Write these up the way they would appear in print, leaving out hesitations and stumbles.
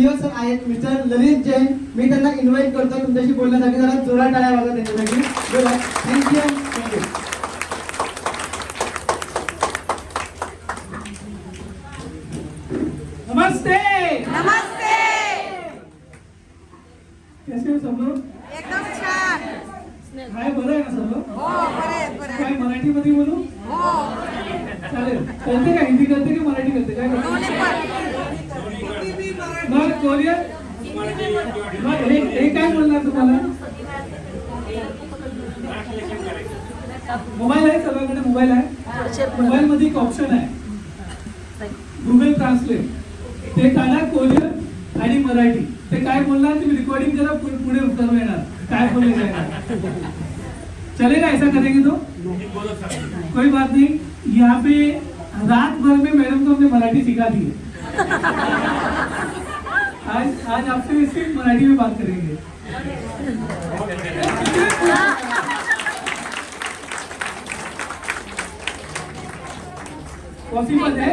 CEO sir आहेत mister Lalit Jain. मी त्यांना invite करतो तुमच्याशी बोलण्यासाठी. जरा जोरात टाळ्या वाजवा त्यांच्यासाठी. बोला. थँक्यू. नमस्ते. नमस्ते. कैसे हो सब लोग? एकदम छान. काय बरं आहे ना सब लोग? हो बरे. काय मराठीमध्ये बोलू? हो चालेल. कळते का? हिंदी कळते की मराठी कळते? काय कळते? दोन्ही पण. मग कोरियन? मग हे काय बोलणार तुम्हाला? मोबाईल आहे सगळ्यांकडे? मोबाईल आहे. मोबाईल मध्ये एक ऑप्शन आहे गुगल ट्रान्सलेट. ते काढा कोरियन आणि मराठी. ते काय बोलणार तुम्ही रिकॉर्डिंग करा. पुढे उत्तर येणार काय बोलले जाएगा. चलेगा? ऐसा करेंगे तो कोई बात नहीं. यहाँ पे रात भर में मैडम को हमने मराठी सिखा दी है. आज आपसे सिर्फ मराठी में बात करेंगे. पॉसिबल है?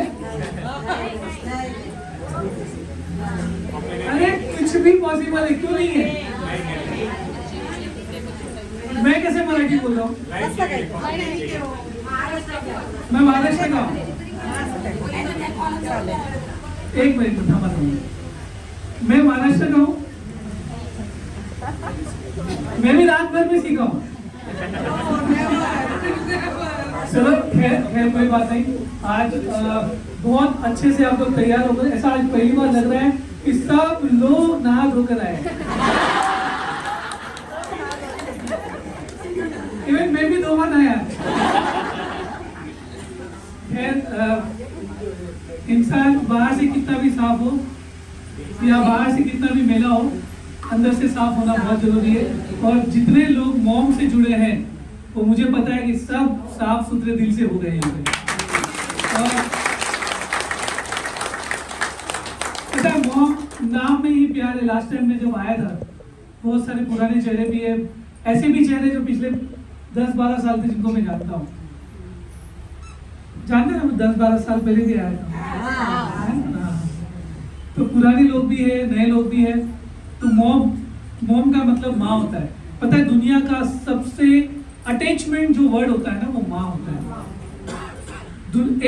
अरे कुछ भी पॉसिबल है, क्यों नहीं है? मैं कैसे मराठी बोल रहा हूँ? मैं महाराष्ट्र का हूँ. एक मिनट थांबा. मैं महाराष्ट्र का हूँ. मैं भी रात भर में सीखा हूँ. चलो खैर कोई बात नहीं. आज बहुत अच्छे से आप लोग तैयार हो गए. ऐसा आज पहली बार लग रहा है कि सब लोग नहा धोकर आए. इवन मैं भी 2 बार नहाया. खैर इंसान बाहर से कितना भी साफ हो या बाहर से कितना भी मैला हो, अंदर से साफ होना बहुत जरूरी है. और जितने लोग मॉम से जुड़े हैं वो मुझे पता है कि सब साफ सुथरे दिल से हो गए यहाँ पे. और पता है मॉम नाम में ही प्यार है. लास्ट टाइम में जब आया था बहुत सारे पुराने चेहरे भी है, ऐसे भी चेहरे जो पिछले 10-12 साल से जिनको मैं जानता हूँ. जानते ना 10-12 साल पहले भी आया था. तो पुराने लोग भी है, नए लोग भी है. तो मॉम का मतलब माँ होता है. पता है दुनिया का सबसे अटैचमेंट जो वर्ड होता है ना वो माँ होता है.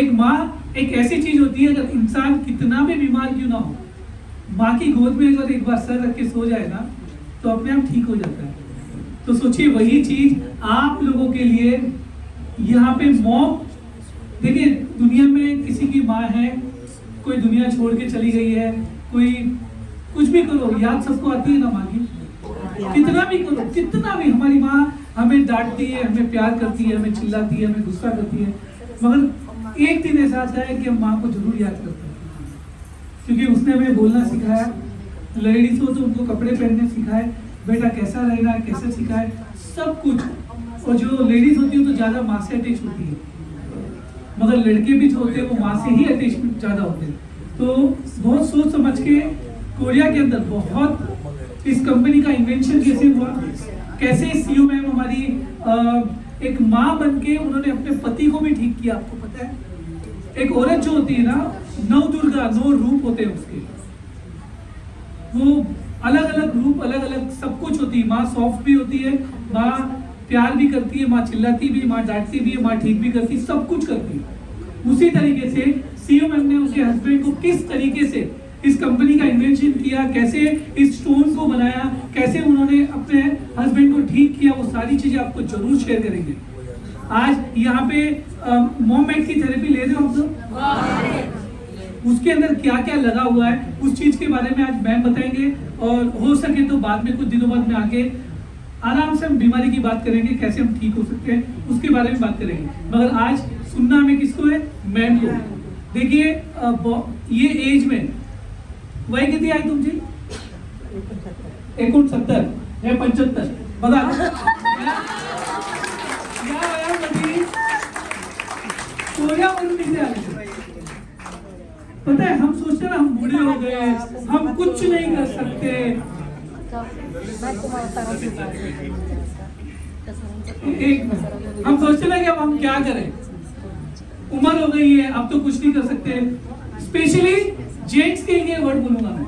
एक माँ एक ऐसी चीज होती है, अगर इंसान कितना भी बीमार क्यों ना हो, माँ की गोद में अगर एक बार सर रख के सो जाए ना तो अपने आप ठीक हो जाता है. तो सोचिए वही चीज आप लोगों के लिए यहाँ पे मॉम. देखिए दुनिया में किसी की माँ है, कोई दुनिया छोड़ के चली गई है, कोई कुछ भी करो याद सबको आती है ना माँ की. कितना भी करो, कितना भी हमारी माँ हमें डांटती है, हमें प्यार करती है, हमें चिल्लाती है, हमें गुस्सा करती है, मगर एक दिन ऐसा आता है कि हम माँ को जरूर याद करते हैं. क्योंकि उसने हमें बोलना सिखाया. लेडीज हो तो उनको कपड़े पहनने सिखाए, बेटा कैसा रहना है कैसे सिखाए, सब कुछ. और जो लेडीज होती है तो ज्यादा माँ से अटैच होती है, मगर लड़के भी जो होते हैं वो माँ से ही अटैचमेंट ज्यादा होते हैं. तो बहुत सोच समझ के कोरिया के अंदर बहुत इस कंपनी का इन्वेंशन कैसे हुआ, कैसे सीईओ मैम हमारी एक माँ बन के उन्होंने अपने पति को भी ठीक किया. आपको पता है एक औरत जो होती है ना, 9 दुर्गा 9 रूप होते हैं उसके. वो अलग अलग रूप, अलग अलग सब कुछ होती है. माँ सॉफ्ट भी होती है, माँ प्यार भी करती है, माँ चिल्लाती भी, माँ डांटती भी है, माँ ठीक भी करती है, सब कुछ करती है. उसी तरीके से सीईओ मैम ने उसके हस्बैंड को किस तरीके से इस कंपनी का इन्वेंशन किया, कैसे इस स्टोन को बनाया, कैसे उन्होंने अपने हस्बैंड को ठीक किया, वो सारी चीजें आपको जरूर शेयर करेंगे. आज यहाँ पे मॉम मेड की थेरेपी ले रहे हो आप लोग, उसके अंदर क्या क्या लगा हुआ है उस चीज के बारे में आज मैम बताएंगे. और हो सके तो बाद में कुछ दिनों बाद में आके आराम से हम बीमारी की बात करेंगे, कैसे हम ठीक हो सकते हैं उसके बारे में बात करेंगे. मगर आज सुनना हमें किसको है? मैम को. देखिए ये एज में वय किती आहे तुमची? 69 हे 75. बघा या वयामध्ये कोरियावरून इथे आले. पता है हम सोचते ना हम बूढ़े हो गए, हम कुछ नहीं कर सकते. हम सोचते ना कि अब हम क्या करें, उम्र हो गई है अब तो कुछ नहीं कर सकते. स्पेशली जेंट्स के लिए वर्ड बोलूंगा मैं.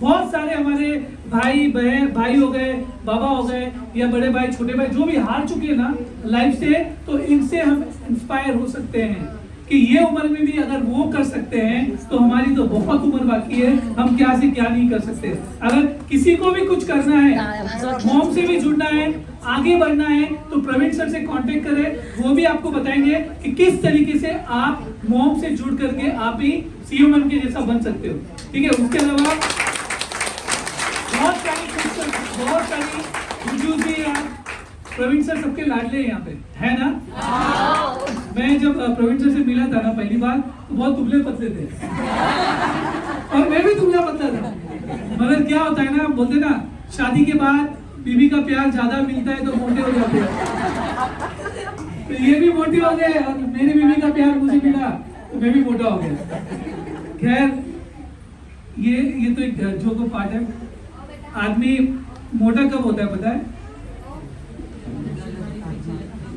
बहुत सारे हमारे भाई बहन, भाई हो गए, बाबा हो गए, या बड़े भाई छोटे भाई जो भी हार चुके हैं ना लाइफ से, तो इनसे हम इंस्पायर हो सकते हैं कि ये उम्र में भी अगर वो कर सकते हैं तो हमारी तो बहुत उम्र बाकी है, हम क्या से क्या नहीं कर सकते। अगर किसी को भी कुछ करना है, मॉम से भी जुड़ना है, आगे बढ़ना है, तो प्रवीण सर से कांटेक्ट करें, वो भी आपको बताएंगे कि किस तरीके से आप मॉम से जुड़ करके आप ही सीईओ मैम के जैसा बन सकते हो। ठीक है, उसके अलावा बहुत सारी वीडियोस भी हैं। प्रवीण सर सबके लाडले हैं यहाँ पे, है ना? मैं जब प्रवीण सर से मिला था ना पहली बार, तो बहुत दुबले पतले थे और मैं भी दुबला पतला था। मगर क्या होता है ना, बोलते ना शादी के बाद बीवी का प्यार ज्यादा मिलता है तो मोटे हो जाते हैं। तो ये भी मोटी हो गए और मेरी बीवी का प्यार मुझे मिला तो मैं भी मोटा हो गया। खैर, ये तो एक जोक पार्ट है। आदमी मोटा कब होता है पता है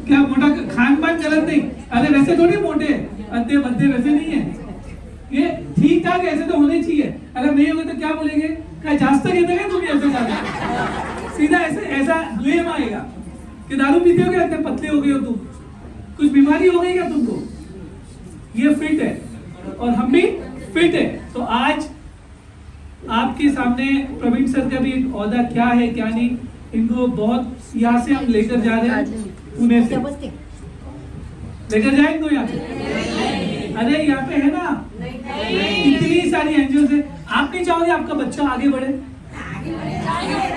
क्या? मोटा खान पान गलत नहीं, अरे वैसे थोड़ी मोटे अद्दे बद्दे वैसे नहीं है, ये ठीक ठाक ऐसे तो होने चाहिए। अगर नहीं होगा तो क्या बोलेंगे, क्या जास्त कहते हैं तुम ऐसे ज्यादा, सीधा ऐसा ब्लेम आएगा कि दारू पीते हो क्या, इतने पतले हो गए हो तुम, कुछ बीमारी हो गई क्या तुमको? ये फिट है और हम भी फिट है। तो आज आपके सामने प्रवीण सर का भी एक ओहदा क्या है क्या नहीं, इनको बहुत यहाँ से हम लेकर जा रहे हैं, पुणे से लेकर जाएंगे यहाँ से। अरे यहाँ पे है ना इतनी सारी एनजीओ है, आप नहीं चाहोगे आपका बच्चा आगे बढ़े?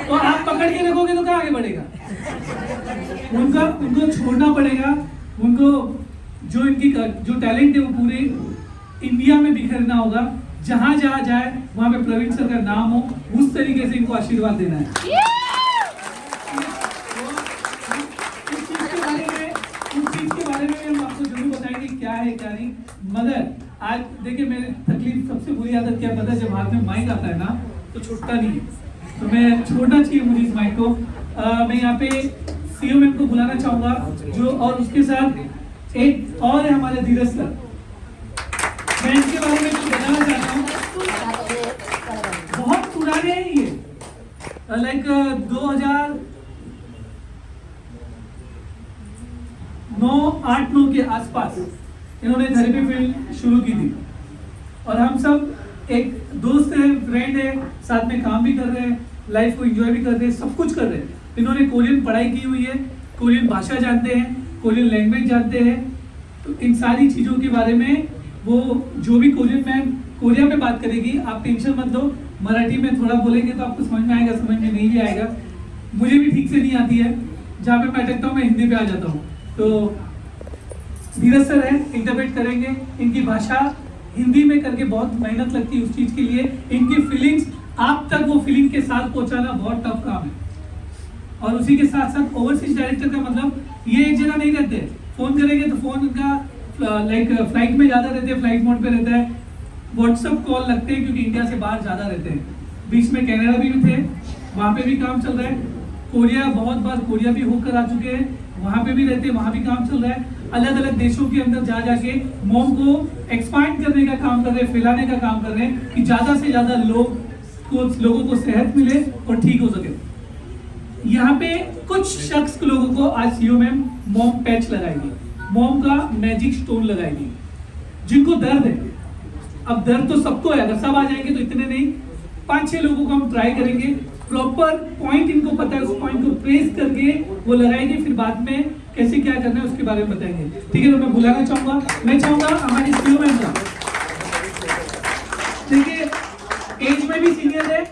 तो आप पकड़ के रखोगे तो क्या आगे बढ़ेगा? उनको छोड़ना पड़ेगा, उनको जो इनकी जो टैलेंट है वो पूरे इंडिया में बिखरना होगा। जहां जहां जाए वहां पे प्रवीण सर का नाम हो, उस तरीके से इनको आशीर्वाद देना है। उस चीज के बारे में हम आपको जरूर बताएंगे क्या है क्या नहीं। मगर आज देखिए, मेरी तकलीफ सबसे बुरी आदत क्या पता है, जब हाथ में माइक आता है ना तो छूटता नहीं है, तो मैं छोड़ना चाहिए मुझे इस माइक को। मैं यहाँ पे सीईओ मैम को बुलाना चाहूंगा, जो और उसके साथ एक और है हमारे धीरज सर। मैं इनके बारे में कुछ बताना चाहता हूँ। बहुत पुराने हैं ये, लाइक 2009 के आसपास इन्होंने थेरेपी फील्ड शुरू की थी और हम सब एक दोस्त है, फ्रेंड है, साथ में काम भी कर रहे हैं, लाइफ को एंजॉय भी कर रहे हैं, सब कुछ कर रहे हैं। इन्होंने कोरियन पढ़ाई की हुई है, कोरियन भाषा जानते हैं, कोरियन लैंग्वेज जानते हैं। तो इन सारी चीज़ों के बारे में वो जो भी कोरियन मैम कोरिया में बात करेगी, आप टेंशन मत लो, मराठी में थोड़ा बोलेंगे तो आपको समझ में आएगा, समझ में नहीं भी आएगा, मुझे भी ठीक से नहीं आती है, जहाँ पे मैं अटकता हूँ मैं हिंदी पे आ जाता हूँ। तो धीरज सर है, इंटरप्रेट करेंगे। इनकी भाषा हिंदी में करके बहुत मेहनत लगती है उस चीज़ के लिए, इनकी फीलिंग्स आप तक वो फीलिंग के साथ पहुँचाना बहुत टफ काम है। और उसी के साथ साथ ओवरसीज डायरेक्टर का मतलब ये एक जगह नहीं रहते, फोन करेंगे तो फोन का लाइक फ्लाइट में ज़्यादा रहते हैं, फ्लाइट मोड पे रहता है, व्हाट्सअप कॉल लगते हैं क्योंकि इंडिया से बाहर ज़्यादा रहते हैं। बीच में कनाडा भी थे, वहाँ पे भी काम चल रहा है। कोरिया बहुत बार कोरिया भी होकर आ चुके हैं, वहाँ पे भी रहते हैं, वहाँ भी काम चल रहा है। अलग अलग देशों के अंदर जा जाके मॉम को एक्सपांड करने का काम कर रहे हैं, फैलाने का काम कर रहे हैं कि ज़्यादा से ज़्यादा लोगों को सेहत मिले और ठीक हो सके। यहाँ पे कुछ शख्स लोगों को आज सीईओ मैम मॉम पैच लगाएगी, मॉम का मैजिक स्टोन लगाएगी, जिनको दर्द है। अब दर्द तो सबको है, अगर सब आ जाएंगे तो इतने नहीं, 5-6 लोगों को हम ट्राई करेंगे, प्रॉपर पॉइंट इनको पता है, उस पॉइंट को प्रेस करके वो लगाएंगे, फिर बाद में कैसे क्या करना है उसके बारे में बताएंगे। ठीक है, तो मैं बुलाना चाहूंगा, मैं चाहूंगा हमारी सीईओ मैम का, देखिए एज में भी सीनियर है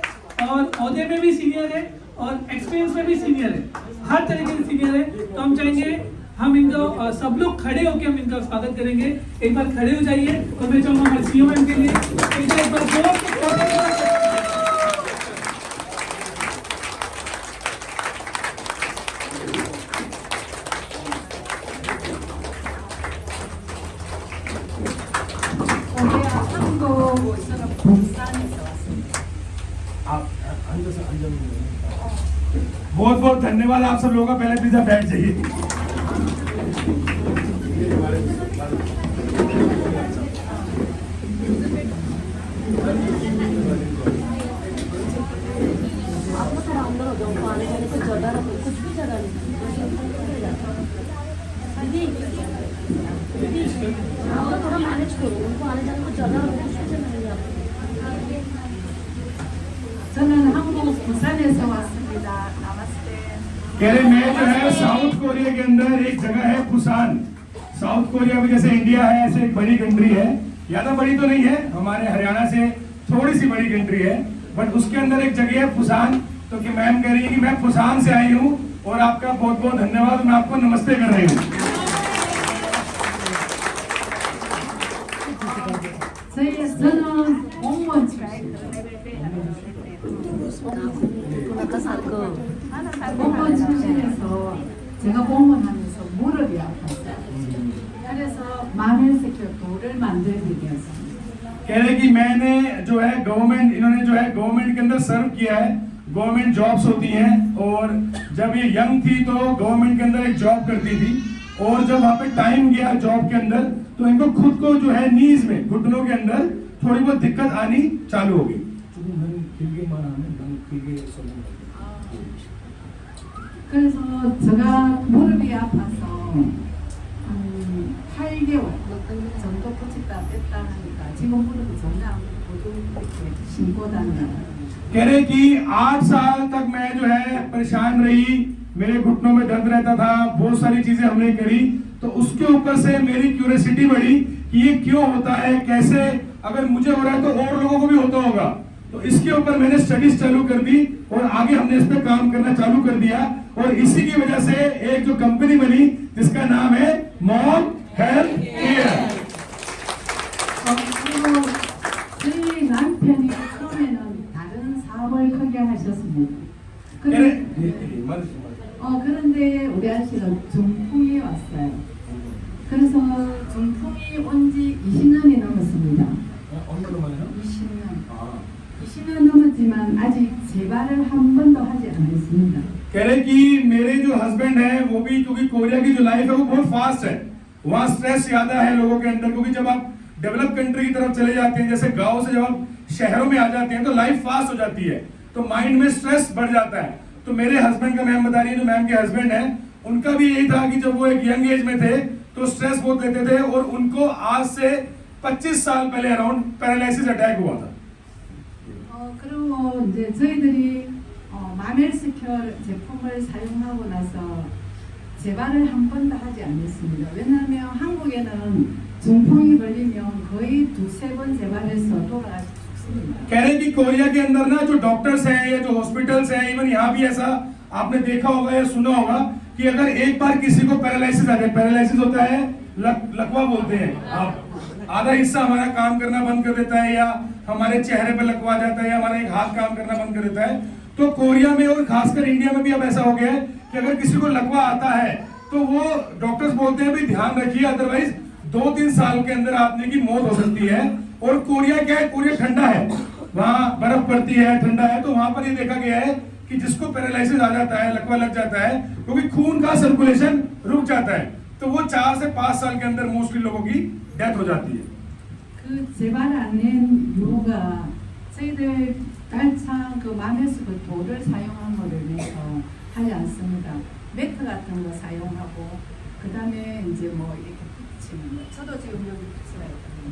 और ओहदे में भी सीनियर है और एक्सपीरियंस में भी सीनियर है, हर तरीके से सीनियर है। तो हम चाहेंगे हम इनको सब लोग खड़े होकर हम इनका स्वागत करेंगे। एक बार खड़े हो जाइए और मैं चाहूंगा हमारे सीईओ मैम के लिए एक बार जोर से बहुत बहुत धन्यवाद आप सब लोगों का। पहले प्लीज बैठ जाइए। 부산에서 왔습니다. 나마스테. कह रहे मैं जो है साउथ कोरिया के अंदर एक जगह है पुसान। साउथ कोरिया में जैसे इंडिया है ऐसे एक बड़ी कंट्री है, ज्यादा बड़ी तो नहीं है, हमारे हरियाणा से थोड़ी सी बड़ी कंट्री है, बट उसके अंदर एक जगह है पुसान। तो कि मैम कह रही है कि मैं पुसान से आई हूँ और आपका बहुत बहुत धन्यवाद, मैं आपको नमस्ते कर रही हूँ। 저는 공무원 공무원 출신에서 제가 공무원하면서 무릎이 아팠어요. 그래서 마멜스케어 도를 만들게 되었습니다. कह रहे कि मैंने जो है गवर्नमेंट, इन्होंने जो है गवर्नमेंट के अंदर सर्व किया है, गवर्नमेंट जॉब्स होती हैं, और जब ये यंग थी तो गवर्नमेंट के अंदर एक जॉब करती थी, और जब वहाँ पे टाइम गया जॉब के अंदर तो इनको खुद को जो है नीज में, घुटनों के अंदर थोड़ी बहुत दिक्कत आनी चालू हो गई। 그래서 제가 무릎이 아파서 한 8개월 정도 고쳤다 뺐다 하니까 지금 무릎이 전혀 안 아프고 이렇게 신고 다녀요. कह रहे कि 8 साल तक मैं जो है परेशान रही, मेरे घुटनों में दर्द रहता था, बहुत सारी चीजें हमने करी, तो उसके ऊपर से मेरी क्यूरियोसिटी बढ़ी कि ये क्यों होता है, कैसे, अगर मुझे हो रहा है तो और लोगों को भी होता होगा। तो इसके ऊपर मैंने स्टडीज चालू कर दी और आगे हमने इस पे काम करना चालू कर दिया, और इसी की वजह से एक जो कंपनी बनी जिसका नाम है मॉम हेल्थ केयर। 그리고 저희 남편이 처음에는 다른 사업을 크게 하셨습니다. कह रहे 그런데 우리 아저씨가 중풍이 왔어요. 그래서 중풍이 온 지 20년이 넘었습니다. 20년 넘었지만 아직 재발을 한 번도 하지 않았습니다. कह रहे कि मेरे जो हस्बैंड है वो भी, क्योंकि कोरिया की जो लाइफ है वो बहुत फास्ट है, वहाँ स्ट्रेस ज्यादा है लोगों के अंदर, क्योंकि जब आप डेवलप कंट्री की तरफ चले जाते हैं, जैसे गांव से जब आप शहरों में आ जाते हैं तो लाइफ फास्ट हो जाती है, तो माइंड में स्ट्रेस बढ़ जाता है। तो मेरे हस्बैंड का, मैम बता रही है जो मैम के हस्बैंड है, उनका भी यही था कि जब वो एक यंग एज में थे तो स्ट्रेस बहुत लेते थे, और उनको आज से 25 साल पहले अराउंड पैरालिसिस अटैक हुआ था। 그리고 이제 저희들이 마멜스케어 제품을 사용하고 나서 재발을 한 번도 하지 않았습니다. 왜냐하면 한국에는 중풍이 걸리면 거의 2-3번 재발해서 돌아가시 죽습니다. कह रहे कि कोरिया के अंदर ना जो डॉक्टर्स हैं या जो हॉस्पिटल्स हैं, इवन यहाँ भी ऐसा आपने देखा होगा या सुना होगा कि अगर एक बार किसी को पैरालिसिस आ जाए, पैरालिसिस होता है लकवा बोलते हैं, आप आधा हिस्सा हमारा काम करना बंद कर देता है, या हमारे चेहरे पे लकवा जाता है, या हमारा एक हाथ काम करना बंद कर देता है। तो कोरिया में और खासकर इंडिया में भी अब ऐसा हो गया है कि अगर किसी को लकवा आता है तो वो डॉक्टर्स बोलते हैं भी ध्यान रखिए, अदरवाइज 2-3 साल के अंदर आदमी की मौत हो सकती है। और कोरिया क्या है, कोरिया ठंडा है, वहाँ बर्फ पड़ती है, ठंडा है, तो वहां पर ये देखा गया है कि जिसको पैरालिसिस आ जाता है, लकवा लग जाता है, क्योंकि खून का सर्कुलेशन रुक जाता है, तो वो 4 से 5 साल के अंदर मोस्टली लोगों की डेथ हो जाती है। 그 재발 안 낸 이유가 저희들 딸창 그 마멜스 그 돌을 사용한 거를 위해서 하지 않습니다. 매트 같은 거 사용하고 그 다음에 이제 뭐 이렇게 붙이는 거. 저도 지금 여기 붙여야 있거든요.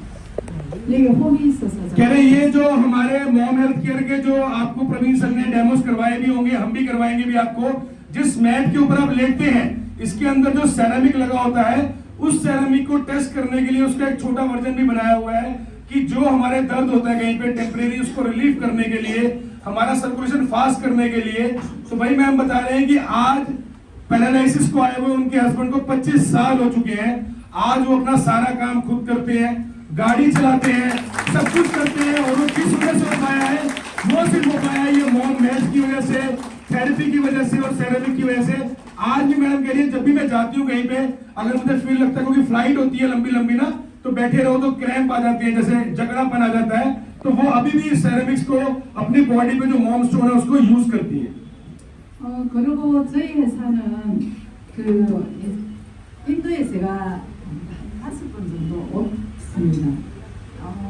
여기 홈이 있어서 कह रहे ये जो हमारे मॉम हेल्थ केयर के जो आपको प्रवीण सर ने डेमोस करवाए भी होंगे, हम भी करवाएंगे भी आपको, जिस मैट के ऊपर आप लेटते हैं इसके अंदर जो सेरामिक लगा होता है, उस सेरामिक को टेस्ट करने के लिए उसका एक छोटा वर्जन भी बनाया हुआ है कि जो हमारे दर्द होता है कहीं पे टेम्परेरी, उसको रिलीफ करने के लिए, हमारा सर्कुलेशन फास्ट करने के लिए। तो भाई मैम बता रहे हैं कि आज पैरालिसिस को आए हुए उनके हस्बैंड को 25 साल हो चुके हैं, आज वो अपना सारा काम खुद करते हैं, गाड़ी चलाते हैं, सब कुछ करते हैं, और वो किस वजह से हो पाया है, वो सिर्फ हो पाया है ये मॉम हेल्थ की वजह से, थेरेपी की वजह से और सेरेमिक की वजह से। आज भी मैडम कह रही है जब भी मैं जाती हूँ कहीं पे, अगर मुझे फील लगता है क्योंकि फ्लाइट होती है लंबी लंबी ना, तो बैठे रहो तो क्रैम्प आ जाती है, जैसे जकड़ापन आ जाता है, तो वो अभी भी सेरेमिक्स को अपनी बॉडी पे जो मॉम स्टोन है उसको यूज करती है। 그리고 저희 회사는 그 인도에 제가 5번 정도 없습니다.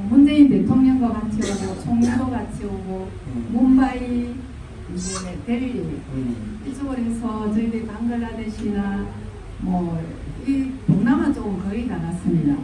문재인 대통령과 같이 오고 총리도 같이 오고 뭄바이 이제 델리 이쪽으로 해서 저희들이 방글라데시나 뭐 이 동남아 쪽은 거의 다 갔습니다.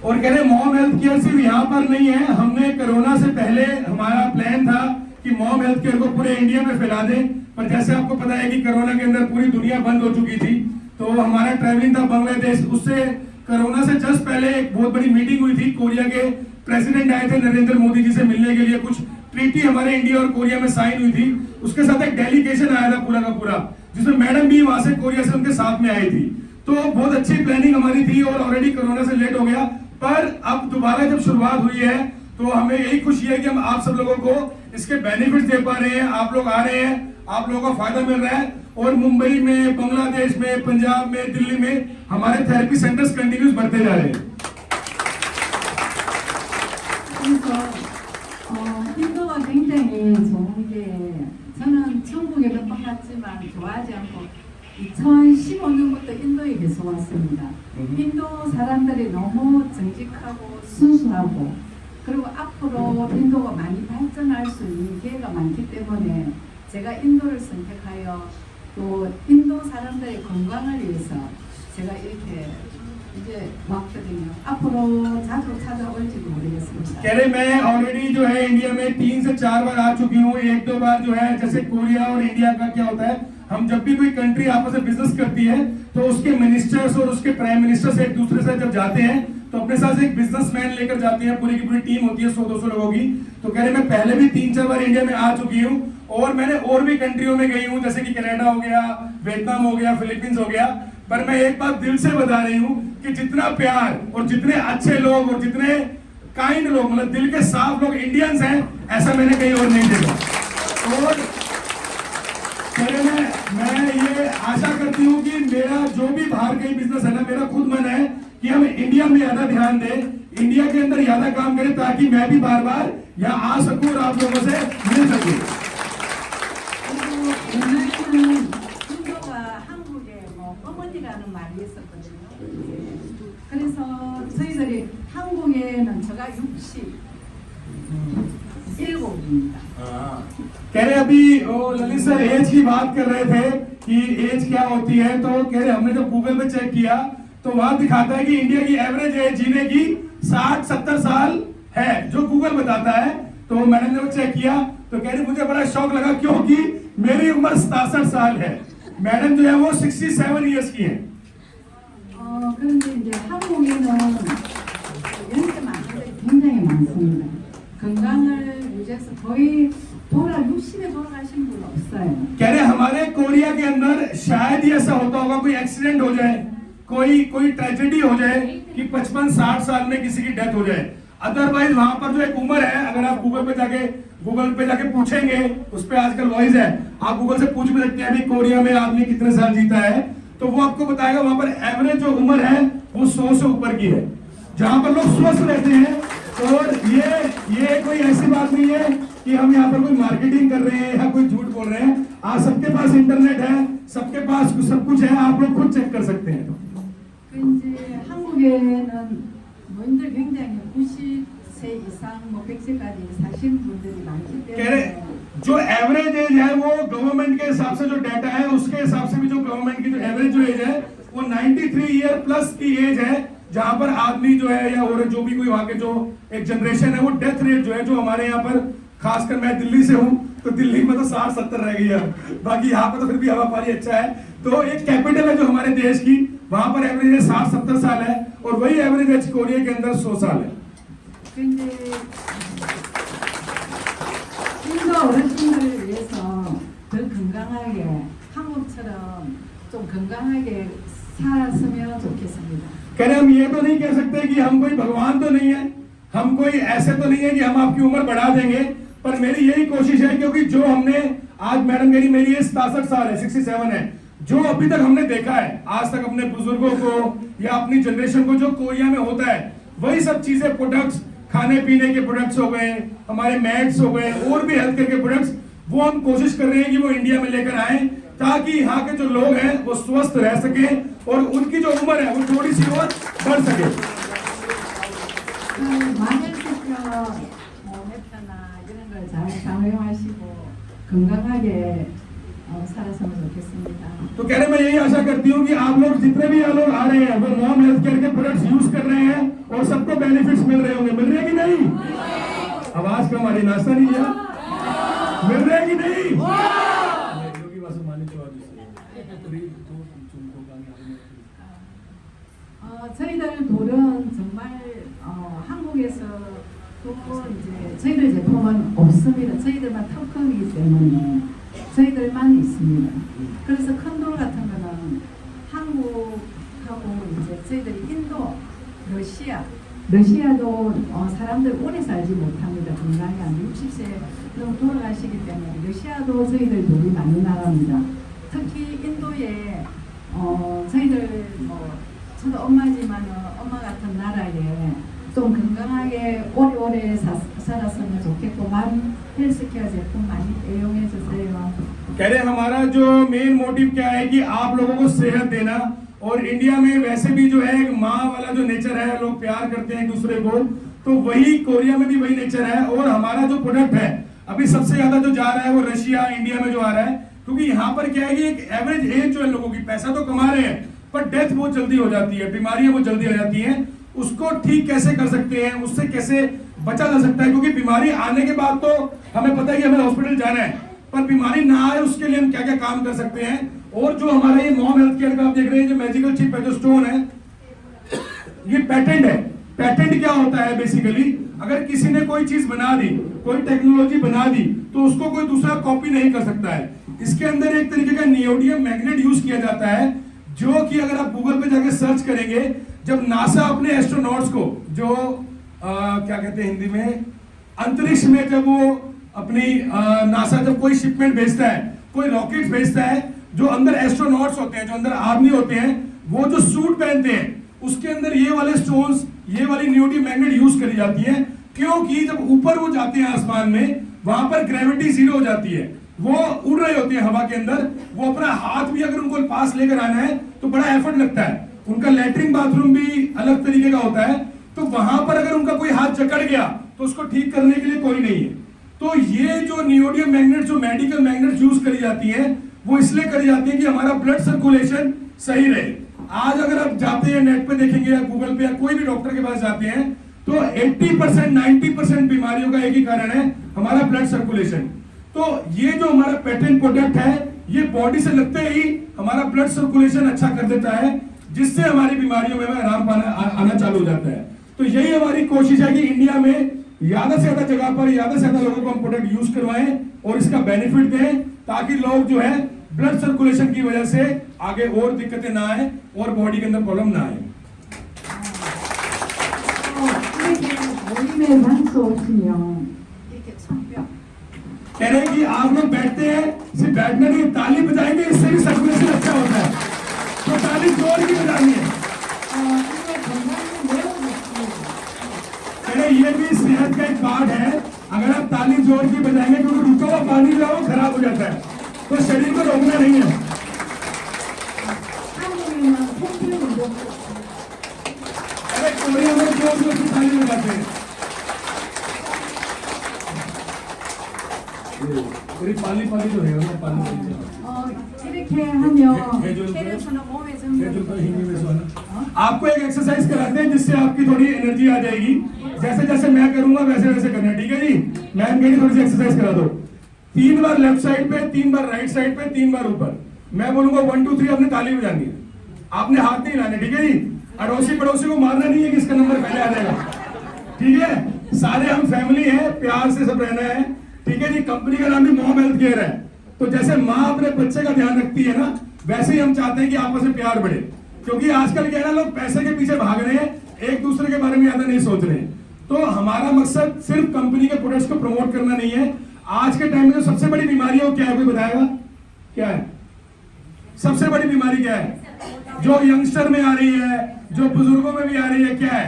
और कह रहे मॉम हेल्थ केयर सिर्फ यहाँ पर नहीं है, हमने कोरोना से पहले हमारा प्लान था कि कि मॉम हेल्थ केयर को पूरे इंडिया में फैला दें। पर जैसे आपको पता है कि कोरोना के अंदर पूरी दुनिया बंद हो चुकी थी, तो हमारा ट्रैवलिंग था बांग्लादेश। उससे कोरोना से जस्ट पहले एक बहुत बड़ी मीटिंग हुई थी, कोरिया के प्रेसिडेंट आए थे नरेंद्र मोदी जी से मिलने के लिए, कुछ ट्रीटी हमारे इंडिया और कोरिया में साइन हुई थी। उसके साथ एक डेलीगेशन आया था पूरा का पूरा, जिसमें मैडम भी वहां से कोरिया से उनके साथ में आई थी। तो बहुत अच्छी प्लानिंग हमारी थी और ऑलरेडी कोरोना से लेट हो गया, पर अब दोबारा जब शुरुआत हुई है तो हमें यही खुशी है कि हम आप सब लोगों को इसके बेनिफिट्स दे पा रहे हैं। आप लोग आ रहे हैं, आप लोगों का फायदा मिल रहा है, और मुंबई में, बांग्लादेश में, पंजाब में, दिल्ली में हमारे थेरेपी सेंटर्स कंटिन्यूस बढ़ते जा रहे हैं। 인도가 굉장히 좋은 게, 저는 천국에 몇 번 갔지만 좋아하지 않고 2015년부터 인도에 계속 왔습니다. 인도 사람들이 너무 정직하고 순수하고, 그리고 앞으로 인도가 많이 발전할 수 있는 기회가 많기 때문에 제가 인도를 선택하여 또 인도 사람들의 건강을 위해서 제가 이렇게 이제 왔거든요. 앞으로 자주 찾아올지도 모르겠습니다. कह रहे मैं ऑलरेडी जो है इंडिया में 3 से 4 बार आ चुकी हूँ। 1-2 बार जो है, जैसे कोरिया और इंडिया का क्या होता है, हम जब भी कोई कंट्री आपस में बिजनेस करती है तो उसके मिनिस्टर्स और उसके प्राइम मिनिस्टर्स एक दूसरे से जब जाते हैं तो अपने साथ एक बिजनेसमैन लेकर जाते हैं, पूरी की पूरी टीम होती है 100-200 लोगों की। तो कह रहे मैं पहले भी 3-4 बार इंडिया में आ चुकी हूँ, और मैंने और भी कंट्रियों में गई हूँ, जैसे कि कनाडा हो गया, वियतनाम हो गया, फिलीपींस हो गया। पर मैं एक बात दिल से बता रही हूँ कि जितना प्यार और जितने अच्छे लोग और जितने काइंड लोग, मतलब दिल के साफ लोग इंडियंस हैं, ऐसा मैंने कहीं और नहीं देखा। और मैं ये आशा करती हूँ कि मेरा जो भी बाहर कहीं बिजनेस है ना, मेरा खुद मन है कि हम इंडिया में ज्यादा ध्यान दें, इंडिया के अंदर ज्यादा काम करें, ताकि मैं भी बार बार यहाँ आ सकूं और आप लोगों से मिल सकूं। 인도가 한국에 뭐 어머니라는 말이 있었거든요. 그래서 저희들이 한국에는 제가 67입니다. कह रहे अभी ललित सर एज की बात कर रहे थे कि एज क्या होती है, तो कह रहे हमने जब गूगल पे चेक किया तो वहां दिखाता है कि इंडिया की एवरेज एज जीने की 60-70 साल है, जो गूगल बताता है। तो मैंने जब चेक किया तो कह रही मुझे बड़ा शौक लगा, क्योंकि मेरी उम्र 67 साल है, मैडम जो है वो 67 इयर्स की है। 그런데 이제 한국에는 연세 많은 분들이 굉장히 많습니다. 건강을 유지해서 거의 60에 돌아가신 분 없어요. कह रहे हमारे कोरिया के अंदर शायद ही ऐसा होता होगा, कोई एक्सीडेंट हो जाए, कोई ट्रेजेडी हो जाए कि 55-60 साल में किसी की डेथ हो जाए। अदरवाइज वहां पर जो एक उम्र है, अगर आप गूगल पे जाके पूछेंगे, उस पे आजकल वॉइस है, आप गूगल से पूछ भी सकते हैं अभी कोरिया में आदमी कितने साल जीता है, तो वो आपको बताएगा वहां पर एवरेज जो उम्र है वो 100 से ऊपर की है, जहां पर लोग स्वस्थ रहते हैं। और ये कोई ऐसी बात नहीं है कि हम यहाँ पर कोई मार्केटिंग कर रहे हैं या कोई झूठ बोल रहे हैं। आज सबके पास इंटरनेट है, सबके पास सब कुछ है, आप लोग खुद चेक कर सकते हैं। 이제 한국에는 노인들 굉장히 90세 이상, 100세까지 사신 분들이 많기 कह रहे 때문에 जो एवरेज एज है वो गवर्नमेंट के हिसाब से जो डाटा है उसके हिसाब से भी जो गवर्नमेंट की जो एवरेज जो एज है वो 93 ईयर प्लस की एज है, जहां पर आदमी जो है या और जो भी कोई वहां के जो एक जनरेशन है, वो डेथ रेट जो है, जो हमारे यहाँ पर, खासकर मैं दिल्ली से हूँ तो दिल्ली में तो 60-70 रह गई है, बाकी यहाँ पर तो फिर भी हवा पानी अच्छा है। तो एक कैपिटल है जो हमारे देश की, वहां पर एवरेज है 60-70 साल है, और वही एवरेज है कोरिया के अंदर 100 साल है। 근데 인도 어르신들을 위해서 더 건강하게 한국처럼 좀 건강하게 살았으면 좋겠습니다. कह रहे हम ये तो नहीं कह सकते कि हम कोई भगवान तो नहीं है, हम कोई ऐसे तो नहीं है कि हम आपकी उम्र बढ़ा देंगे, पर मेरी यही कोशिश है, क्योंकि जो हमने आज, मैडम मेरी ये 67 साल है, 67 है, जो अभी तक हमने देखा है आज तक अपने बुजुर्गों को या अपनी जनरेशन को जो कोरिया में होता है, वही सब चीजें, प्रोडक्ट्स, खाने पीने के प्रोडक्ट्स हो गए, हमारे मैट्स हो गए, और भी हेल्थ केयर के प्रोडक्ट्स, वो हम कोशिश कर रहे हैं कि वो इंडिया में लेकर आए, ताकि यहाँ के जो लोग हैं वो स्वस्थ रह सके और उनकी जो उम्र है वो थोड़ी सी और बढ़ सके। 마늘수표, 메타나 이런 걸 잘 사용하시고 건강하게 살았으면 좋겠습니다. तो कह रहे मैं यही आशा करती हूँ कि आप लोग जितने भी यहाँ लोग आ रहे हैं वो मॉम हेल्थ केयर के प्रोडक्ट्स यूज कर रहे हैं और सबको बेनिफिट्स मिल रहे होंगे, मिल रहे हैं कि नहीं? आवाज कम आ रही, नाश्ता नहीं किया? मिल रहे कि नहीं? 여기 와서 많이 도와주세요. 우리 좀 건강히 하면. 저희들 돌은 정말 한국에서 또 이제 저희들 제품은 없습니다. 저희들만 특허이기 때문에 저희들만 있습니다. 그래서 큰 돌 같은 거는 한국하고 이제 저희들이 인도, 러시아도 사람들 오래 살지 못합니다. 건강이 한 60세 넘 돌아가시기 때문에 러시아도 저희들 돌이 많이 나갑니다. 특히 인도에 저희들 저도 엄마지만 엄마 같은 나라에 좀 건강하게 오래오래 살았으면 좋겠고 많이 헬스케어 제품 많이 애용해 주세요. कह रहे हमारा जो मेन मोटिव क्या है कि आप लोगों को सेहत देना, और इंडिया में वैसे भी जो है एक माँ वाला जो नेचर है, लोग प्यार करते हैं एक दूसरे को, तो वही कोरिया में भी वही नेचर है। और हमारा जो प्रोडक्ट है अभी सबसे ज्यादा जो जा रहा है वो रशिया, इंडिया में जो आ रहा है, क्योंकि यहाँ पर क्या है कि एक एवरेज एज जो है लोगों की, पैसा तो कमा रहे हैं पर डेथ बहुत जल्दी हो जाती है, बीमारियां बहुत जल्दी हो जाती हैं। उसको ठीक कैसे कर सकते हैं, उससे कैसे बचा जा सकता है, क्योंकि बीमारी आने के बाद तो हमें पता है कि हमें हॉस्पिटल जाना है, पर बीमारी ना आए उसके लिए हम क्या क्या काम कर सकते हैं। और जो हमारा ये मॉम हेल्थ केयर का आप देख रहे हैं जो मैजिकल चिप है, जो स्टोन है, ये पेटेंट है। पेटेंट क्या होता है बेसिकली, अगर किसी ने कोई चीज बना दी, कोई टेक्नोलॉजी बना दी, तो उसको कोई दूसरा कॉपी नहीं कर सकता है। इसके अंदर एक तरीके का नियोडियम मैग्नेट यूज किया जाता है, जो कि अगर आप गूगल पे जाके सर्च करेंगे, जब नासा अपने एस्ट्रोनॉट्स को जो क्या कहते हैं हिंदी में, अंतरिक्ष में जब वो अपनी नासा जब कोई शिपमेंट भेजता है, कोई रॉकेट भेजता है, जो अंदर एस्ट्रोनॉट्स होते हैं, जो अंदर आदमी होते हैं, वो जो सूट पहनते हैं उसके अंदर ये वाले स्टोन्स, ये वाली नियोडियम मैग्नेट यूज करी जाती है, क्योंकि जब ऊपर वो जाते हैं आसमान में, वहां पर ग्रेविटी जीरो हो जाती है, वो उड़ रहे होते हैं हवा के अंदर, वो अपना हाथ भी अगर उनको पास लेकर आना है तो बड़ा एफर्ट लगता है, उनका लैट्रिन बाथरूम भी अलग तरीके का होता है, तो वहां पर अगर उनका कोई हाथ जकड़ गया तो उसको ठीक करने के लिए कोई नहीं है। तो ये जो नियोडियम मैग्नेट, जो मेडिकल मैग्नेट यूज करी जाती है, वो इसलिए करी जाती है कि हमारा ब्लड सर्कुलेशन सही रहे। आज अगर आप जाते हैं नेट पे देखेंगे या गूगल पे या कोई भी डॉक्टर के पास जाते हैं, तो 80% 90% बीमारियों का एक ही कारण है, हमारा ब्लड सर्कुलेशन। तो ये जो हमारा पेटेंट प्रोडक्ट है, ये बॉडी से लगते ही हमारा ब्लड सर्कुलेशन अच्छा कर देता है, जिससे हमारी बीमारियों में आराम आना चालू हो जाता है। तो यही हमारी कोशिश है कि इंडिया में ज्यादा से ज्यादा जगह पर ज्यादा से ज्यादा लोगों को हम प्रोडक्ट यूज करवाएं और इसका बेनिफिट दें, ताकि लोग जो है ब्लड सर्कुलेशन की वजह से आगे और दिक्कतें ना आए और बॉडी के अंदर प्रॉब्लम ना आए। 모임에 많이 오시면 이렇게 손뼉 कह रहे हैं कि आप लोग बैठते हैं, सिर्फ बैठना नहीं, ताली बजाएंगे, इससे भी सर्कुलेशन अच्छा होता है, तो ताली जोर की बजानी है। कह रहे ये भी सेहत का एक पार्ट है, अगर आप ताली जोर की बजाएंगे, क्योंकि रुका हुआ पानी जो है वो खराब हो जाता है, तो शरीर को रोकना नहीं है। अरे कोरिया में जोर जोर की ताली बजाते हैं। 우리 빨리빨리 좀 해요. 빨리. 이렇게 하면 캐릭터는 몸에 좀 आपको एक एक्सरसाइज कराते हैं जिससे आपकी थोड़ी एनर्जी आ जाएगी। जैसे जैसे मैं करूंगा वैसे वैसे करना, ठीक है जी? मैम कहेगी थोड़ी सी एक्सरसाइज करा दो, 3 बार लेफ्ट साइड पे, 3 बार राइट साइड पे, 3 बार ऊपर। मैं बोलूंगा 1 2 3, आपने ताली बजानी है, आपने हाथ नहीं लाने, ठीक है जी? अड़ोसी पड़ोसी को मारना नहीं है कि इसका नंबर पहले आ जाएगा, ठीक है? सारे हम फैमिली है, प्यार से सब रहना है, ठीक है जी? कंपनी का नाम भी मॉम हेल्थ केयर है, तो जैसे माँ अपने बच्चे का ध्यान रखती है ना, वैसे ही हम चाहते हैं कि आपस में प्यार बढ़े, क्योंकि आजकल क्या है ना, लोग पैसे के पीछे भाग रहे हैं, एक दूसरे के बारे में ज्यादा नहीं सोच रहे हैं। तो हमारा मकसद सिर्फ कंपनी के प्रोडक्ट्स को प्रमोट करना नहीं है। आज के टाइम में जो सबसे बड़ी बीमारी है वो क्या है, कोई बताएगा क्या है? सबसे बड़ी बीमारी क्या है जो यंगस्टर में आ रही है, जो बुजुर्गों में भी आ रही है, क्या है?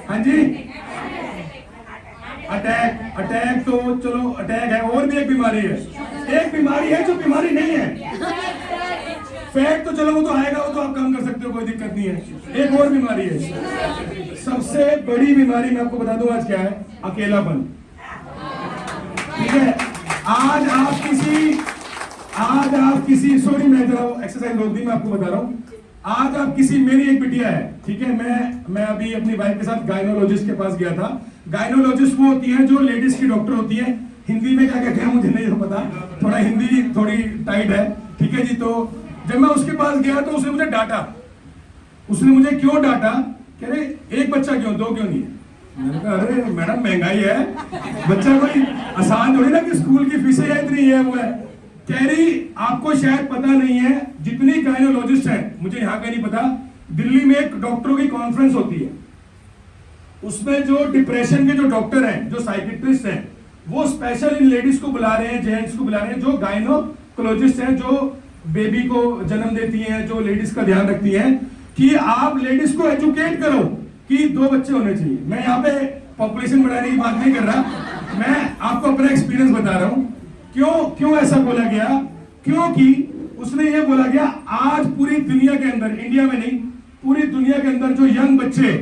हाँ जी, अटैक। अटैक तो चलो अटैक है, और भी एक बीमारी है, एक बीमारी है जो बीमारी नहीं है, फैट तो चलो वो तो आएगा, वो तो आप कम कर सकते हो, कोई दिक्कत नहीं है। एक और बीमारी है, सबसे बड़ी बीमारी मैं आपको बता दूं आज क्या है, अकेलापन, ठीक है? आज आप किसी सॉरी मैं जरा एक्सरसाइज रोक दी, मैं आपको बता रहा हूं, आज आप किसी, मेरी एक बिटिया है, ठीक है, मैं अभी अपनी वाइफ के साथ गायनोलॉजिस्ट के पास गया था। गायनोलॉजिस्ट वो होती हैं जो लेडीज की डॉक्टर होती है। हिंदी में क्या कहते हैं मुझे नहीं पता, थोड़ा हिंदी थोड़ी टाइट है, ठीक है जी। तो जब मैं उसके पास गया तो उसने मुझे डांटा। उसने मुझे क्यों डांटा, कह रहे एक बच्चा क्यों, दो क्यों नहीं है? मैंने कहा अरे मैडम महंगाई है, बच्चा कोई आसान थोड़ी ना कि स्कूल की फीसें है इतनी है वो है। कह रही आपको शायद पता नहीं है, जितनी गायनोलॉजिस्ट है, मुझे यहाँ का नहीं पता, दिल्ली में एक डॉक्टरों की कॉन्फ्रेंस होती है, उसमें जो डिप्रेशन के जो डॉक्टर हैं, जो साइकिट्रिस्ट हैं, वो स्पेशल इन लेडीज को बुला रहे हैं, जेंट्स को बुला रहे हैं, जो गायनोकोलॉजिस्ट हैं, जो बेबी को जन्म देती हैं, जो लेडीज का ध्यान रखती हैं, कि आप लेडीज को एजुकेट करो कि 2 बच्चे होने चाहिए। मैं यहाँ पे पॉपुलेशन बढ़ाने की बात नहीं कर रहा, मैं आपको अपना एक्सपीरियंस बता रहा हूँ। क्यों ऐसा बोला गया? क्योंकि उसने ये बोला गया आज पूरी दुनिया के अंदर, इंडिया में नहीं पूरी दुनिया के अंदर जो यंग बच्चे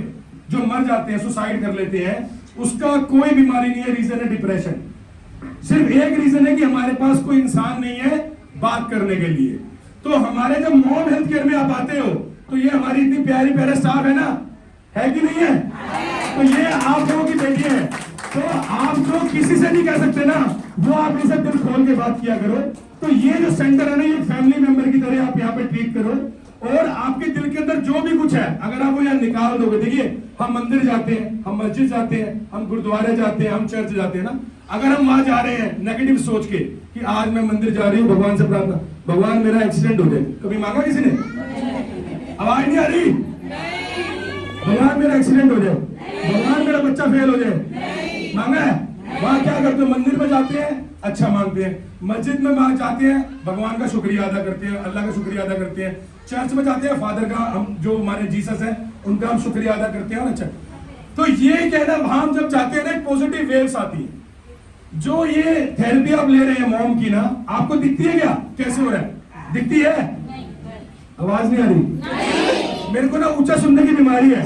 जो मर जाते हैं, सुसाइड कर लेते हैं, उसका कोई बीमारी नहीं है, रीजन है डिप्रेशन। सिर्फ एक रीजन है कि हमारे पास कोई इंसान नहीं है बात करने के लिए। तो हमारे जब मॉम हेल्थ केयर में आप आते हो तो ये हमारी इतनी प्यारी प्यारे स्टाफ है ना, है कि नहीं है? तो ये आप लोगों की बेटी है, तो आप जो किसी से नहीं कह सकते ना, वो आप इनसे दिल खोल के बात किया करो। तो ये जो सेंटर है ना, ये फैमिली मेंबर की तरह आप यहाँ पे ट्रीट करो, और आपके दिल के अंदर जो भी कुछ है अगर आप वो यहाँ निकाल दोगे। देखिए हम मंदिर जाते हैं, हम मस्जिद जाते हैं, हम गुरुद्वारे जाते हैं, हम चर्च जाते हैं ना, अगर हम वहां जा रहे हैं नेगेटिव सोच के कि आज मैं मंदिर जा रही हूँ भगवान से प्रार्थना, भगवान मेरा एक्सीडेंट हो जाए, कभी मांगा किसी ने? आवाज नहीं आ रही? भगवान मेरा एक्सीडेंट हो जाए, भगवान मेरा बच्चा फेल हो जाए, मांगा है? वहां क्या करते हो? मंदिर में जाते हैं, अच्छा मांगते हैं, मस्जिद में वहां जाते हैं, भगवान का शुक्रिया अदा करते हैं, अल्लाह का शुक्रिया अदा करते हैं, चर्च में जाते हैं, फादर का, हम जो हमारे जीसस है उनका हम शुक्रिया अदा करते हैं। अच्छा, तो ये कहना हम जब जाते हैं ना, एक पॉजिटिव वेव्स आती है। जो ये थेरेपी आप ले रहे हैं मॉम की ना, आपको दिखती है क्या कैसे हो रहा है? दिखती है? आवाज नहीं आ रही? मेरे को ना ऊंचा सुनने की बीमारी है,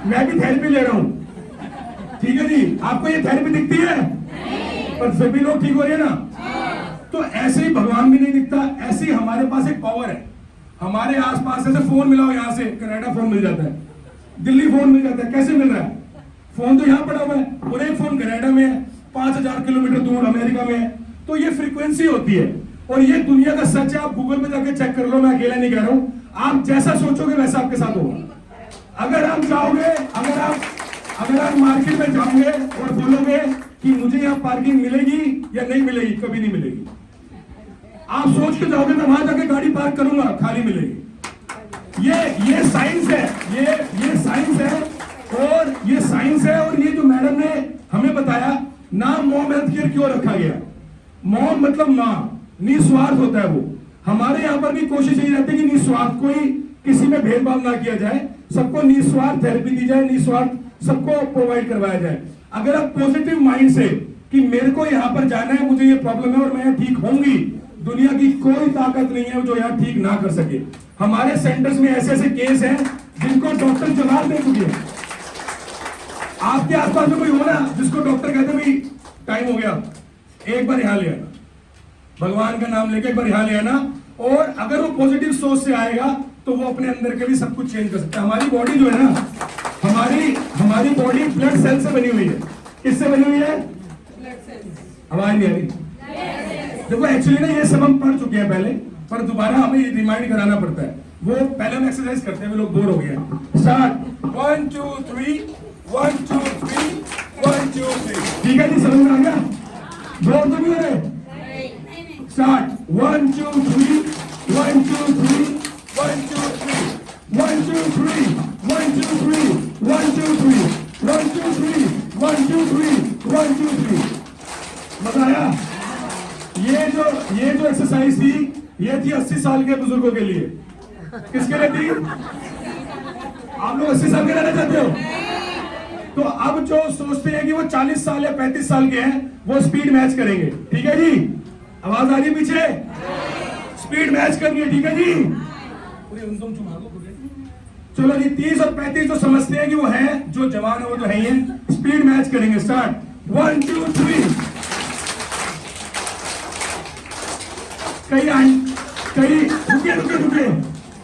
मैं भी थेरेपी ले रहा हूं, ठीक है जी। आपको ये थेरेपी दिखती है? पर फिर भी लोग ठीक हो रहे हैं ना। तो ऐसे ही भगवान भी नहीं दिखता, ऐसे ही हमारे पास एक पावर है। हमारे आसपास ऐसे फोन मिलाओ, यहाँ से कनाडा फोन मिल जाता है, दिल्ली फोन मिल जाता है। कैसे मिल रहा है? फोन तो यहाँ पड़ा हुआ है, और एक फोन कनाडा में है, 5000 किलोमीटर दूर अमेरिका में है। तो ये फ्रीक्वेंसी होती है, और ये दुनिया का सच है। आप गूगल पे जाके चेक कर लो, मैं अकेला नहीं कह रहा हूं। आप जैसा सोचोगे वैसा आपके साथ होगा। अगर आप जाओगे, अगर आप मार्केट में जाओगे और बोलोगे कि मुझे यहाँ पार्किंग मिलेगी या नहीं मिलेगी, कभी नहीं मिलेगी। आप सोच के जाओगे मैं वहां जाके गाड़ी पार्क करूंगा, खाली मिलेगी। ये साइंस है, ये साइंस है, और ये साइंस है। और ये जो मैडम ने हमें बताया, नाम मॉम हेल्थ केयर क्यों रखा गया? मॉम मतलब माँ, निस्वार्थ होता है वो। हमारे यहाँ पर भी कोशिश यही रहती है कि निस्वार्थ, कोई किसी में भेदभाव ना किया जाए, सबको निस्वार्थ थेरेपी दी जाए, निस्वार्थ सबको प्रोवाइड करवाया जाए। अगर आप पॉजिटिव माइंड से कि मेरे को यहाँ पर जाना है, मुझे ये प्रॉब्लम है और मैं ठीक होंगी, दुनिया की कोई ताकत नहीं है जो यहाँ ठीक ना कर सके। हमारे सेंटर्स में ऐसे ऐसे केस हैं जिनको डॉक्टर जवाब दे चुके हैं। आपके आसपास में कोई हो ना जिसको डॉक्टर कहते भाई टाइम हो गया, एक बार यहाँ ले आना, भगवान का नाम लेके एक बार यहाँ ले आना, और अगर वो पॉजिटिव सोच से आएगा तो वो अपने अंदर के भी सब कुछ चेंज कर सकता है। हमारी बॉडी जो है ना, हमारी बॉडी ब्लड सेल से बनी हुई है। किससे बनी हुई है? आवाज नहीं आ रही? देखो एक्चुअली ना ये सब हम पढ़ चुके हैं पहले, पर दोबारा हमें रिमाइंड कराना पड़ता है। वो पहले हम एक्सरसाइज करते हैं, लोग बोर हो गए। स्टार्ट 1 2 3 1 2 3 1 2 3। ठीक है जी, समझ में आ गया? बोर तो नहीं हो रहे? स्टार्ट 1 2 3 1 2 3 1 2 3 1 2 3 1 2 3 1 2 3 1 2 3 1 2 3 1 2 3। मजा आया? ये जो एक्सरसाइज थी, ये थी 80 साल के बुजुर्गों के लिए। किसके लिए थी? आप लोग 80 साल के रहना चाहते हो? तो अब जो सोचते हैं कि वो 40 साल या 35 साल के हैं, वो स्पीड मैच करेंगे। ठीक है जी? आवाज आ रही है पीछे? स्पीड मैच करनी है, ठीक है जी? चलो जी, 30 और 35 जो समझते हैं कि वो है, जो जवान है वो तो है ही है, स्पीड मैच करेंगे। स्टार्ट 1 2 3। कई रुके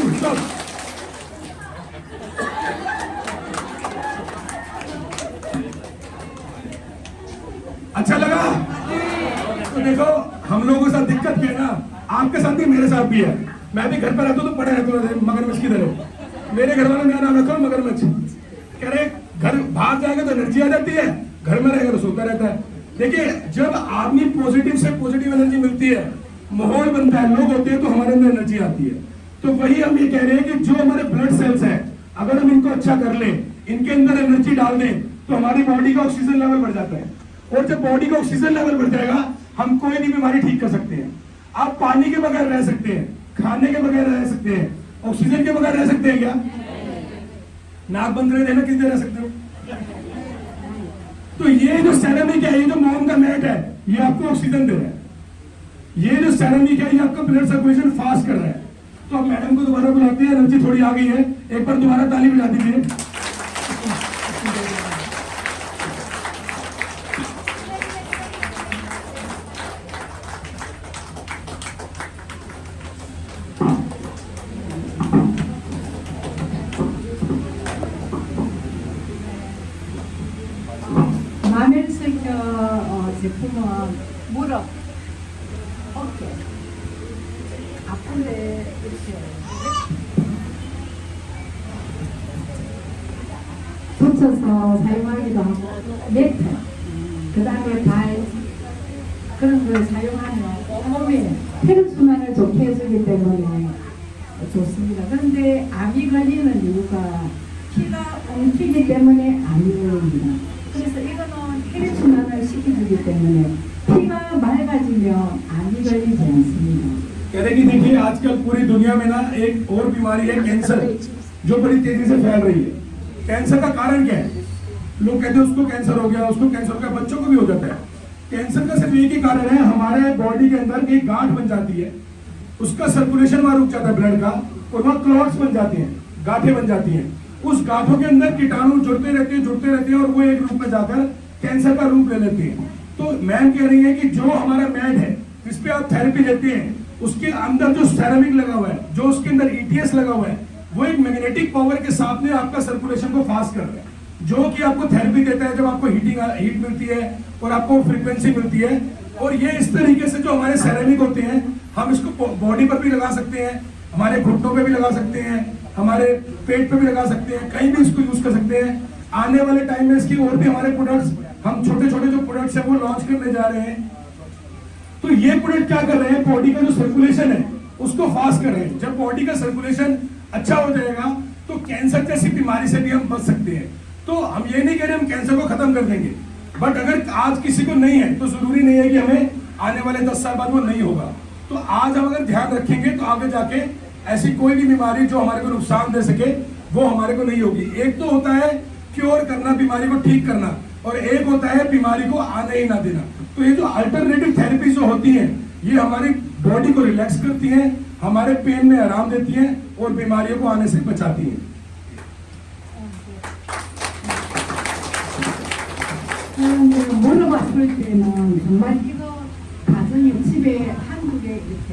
फुल स्टॉप। अच्छा लगा? तो देखो हम लोगों के साथ दिक्कत क्या है ना, आपके साथ भी मेरे साथ भी है। मैं भी घर पर रहता हूँ तो पड़े रहता हूँ मगरमच्छ की तरह। मेरे घर वालों ने मेरा नाम रखा मगरमच्छ। कह रहे घर बाहर जाएगा तो एनर्जी आ जाती है, घर में रहेगा तो सोता रहता है। देखिए जब आदमी पॉजिटिव से पॉजिटिव एनर्जी मिलती है, माहौल बनता है, लोग होते हैं, तो हमारे अंदर एनर्जी आती है। तो वही हम ये कह रहे हैं कि जो हमारे ब्लड सेल्स हैं, अगर हम इनको अच्छा कर लें, इनके अंदर एनर्जी डाल दें, तो हमारी बॉडी का ऑक्सीजन लेवल बढ़ जाता है। और जब बॉडी का ऑक्सीजन लेवल बढ़ जाएगा, हम कोई भी बीमारी ठीक कर सकते हैं। आप पानी के बगैर रह सकते हैं, खाने के बगैर रह सकते हैं, ऑक्सीजन के बगैर रह सकते हैं क्या? नाक बंद रहे देना किस देर रह सकते हो? तो ये जो सेरेमिक है, ये जो मॉम का मैट है, ये आपको ऑक्सीजन दे रहा है। ये जो सेरेमिक है, ये आपका ब्लड सर्कुलेशन फास्ट कर रहा है। तो अब मैडम को दोबारा बुलाते हैं, एनर्जी थोड़ी आ गई है, एक बार दोबारा ताली बजा दीजिए। 마멜색 제품은 무릎, 어깨, 아픈데 이렇게 붙여서 사용하기도 하고 매트, 그 다음에 발 그런 걸 사용하면 온몸에 혈액순환을 좋게 해주기 때문에 좋습니다. 그런데 암이 걸리는 이유가 피가 엉키기 때문에 암이 걸립니다. 그래서 이거는 혈액순환을 시켜주기 때문에 피가 맑아지면 암이 걸리지 않습니다. कह रहे कि देखिए आजकल पूरी दुनिया में ना एक और बीमारी है कैंसर, जो बड़ी तेजी से फैल रही है। कैंसर का कारण क्या है? लोग कहते हैं उसको कैंसर हो गया, उसको कैंसर हो गया, बच्चों को भी हो जाता है। कैंसर का सिर्फ एक ही कारण है, हमारे बॉडी के अंदर एक गांठ बन जाती है, उसका सर्कुलेशन वहां रुक जाता है ब्लड का, और वहां क्लॉट्स बन जाती हैं, गांठें बन जाती हैं। उस गांठों के अंदर कीटाणु जुड़ते रहते हैं और वो एक रूप में जाकर कैंसर का रूप ले लेते हैं। तो मैम कह रही है कि जो हमारा मैट है जिसपे आप थेरेपी लेते हैं, उसके अंदर जो सेरामिक लगा हुआ है, जो उसके अंदर ETS लगा हुआ है, वो एक मैग्नेटिक पावर के साथ में आपका सर्कुलेशन को फास्ट कर रहा है, जो कि आपको थेरेपी देता है जब आपको हीट मिलती है और आपको फ्रीक्वेंसी मिलती है। और ये इस तरीके से जो हमारे सेरामिक होते हैं, हम इसको बॉडी पर भी लगा सकते हैं, हमारे घुटनों पे भी लगा सकते हैं, हमारे पेट पे भी लगा सकते हैं, कहीं भी इसको यूज कर सकते हैं। आने वाले टाइम में इसकी और भी हमारे प्रोडक्ट्स, हम छोटे छोटे जो प्रोडक्ट्स हैं वो लॉन्च करने जा रहे हैं। तो ये प्रोडक्ट क्या कर रहे हैं, बॉडी का जो सर्कुलेशन है उसको फास्ट कर रहे हैं। जब बॉडी का सर्कुलेशन अच्छा हो जाएगा तो कैंसर जैसी बीमारी से भी हम बच सकते हैं। तो हम ये नहीं कह रहे हम कैंसर को खत्म कर देंगे, बट अगर आज किसी को नहीं है तो जरूरी नहीं है कि हमें आने वाले 10 साल बाद वो नहीं होगा। तो आज हम अगर ध्यान रखेंगे तो आगे जाके ऐसी कोई भी बीमारी जो हमारे को नुकसान दे सके वो हमारे को नहीं होगी। एक तो होता है क्योर करना, बीमारी को ठीक करना, और एक होता है बीमारी को आने ही ना देना। तो ये जो अल्टरनेटिव थेरेपी जो होती हैं, ये हमारी बॉडी को रिलैक्स करती हैं, हमारे पेन में आराम देती हैं और बीमारियों को आने से बचाती हैं। 물어봤을 때는 정말 이거 가정이 집에 한국에 이렇게